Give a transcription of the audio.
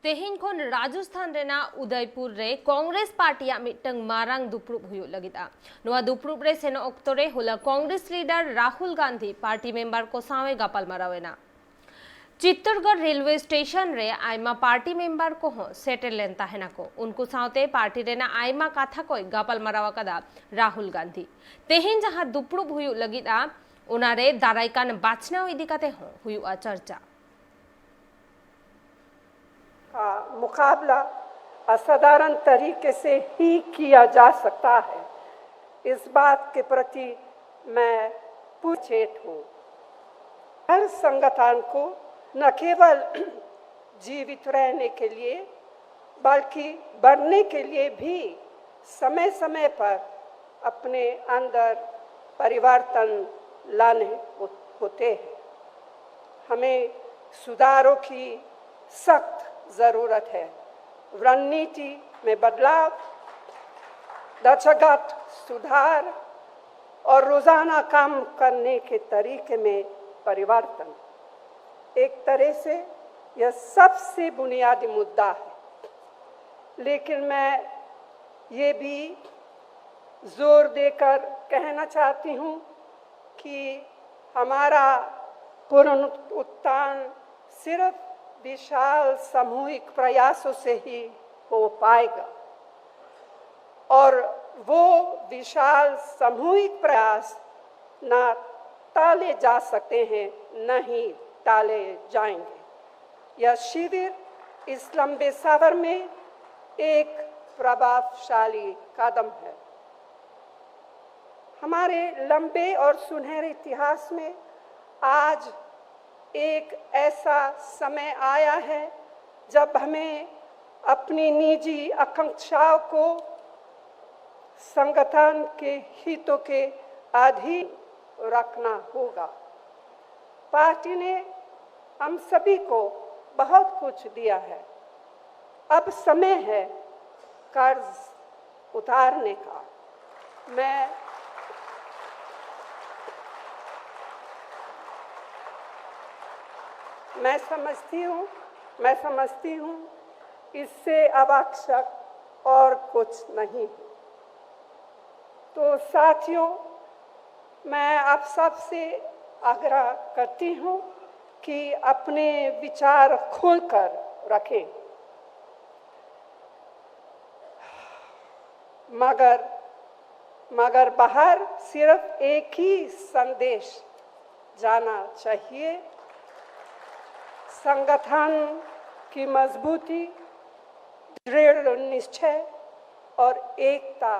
तेहेन खन राजस्थान रेना उदयपुर रे कांग्रेस पार्टिया मिटंग मारांग दुपरुब हुयो लगिदा नोआ दुपरुब रे सेनो ऑक्टो रे होला Congress leader Rahul Gandhi party member को सावे गापल मरावेना चित्तौड़गढ़ रेलवे स्टेशन रे आयमा पार्टी मेंबर को हो सेटल लेन ताहेना को उनको सावते पार्टी रेना आयमा काथा को गापल मरावा कदा राहुल गांधी तेहेन जहां दुपरुब हुयो लगिदा उनारे दाराइकान बाचना इदी काते हो हुयो चर्चा का मुकाबला असाधारण तरीके से ही किया जा सकता है। इस बात के प्रति मैं पुरचेत हूँ। हर संगठन को न केवल जीवित रहने के लिए बल्कि बढ़ने के लिए भी समय समय पर अपने अंदर परिवर्तन लाने होते हैं। हमें सुधारों की सख्त जरूरत है। रणनीति में बदलाव, ढांचागत सुधार और रोजाना काम करने के तरीके में परिवर्तन। एक तरह से यह सबसे बुनियादी मुद्दा है, लेकिन मैं ये भी जोर देकर कहना चाहती हूँ कि हमारा पुनरुत्थान सिर्फ विशाल सामूहिक प्रयासों से ही हो पाएगा और वो विशाल सामूहिक प्रयास ना टाले जा सकते हैं, नहीं टाले जाएंगे। यह शिविर इस लंबे सफर में एक प्रभावशाली कदम है। हमारे लंबे और सुनहरे इतिहास में आज एक ऐसा समय आया है जब हमें अपनी निजी आकांक्षाओं को संगठन के हितों के अधीन रखना होगा। पार्टी ने हम सभी को बहुत कुछ दिया है। अब समय है कर्ज उतारने का। मैं समझती हूँ इससे आवश्यक और कुछ नहीं। तो साथियों, मैं आप सबसे आग्रह करती हूँ कि अपने विचार खोलकर रखें, मगर बाहर सिर्फ एक ही संदेश जाना चाहिए। संगठन की मजबूती, दृढ़ निश्चय और एकता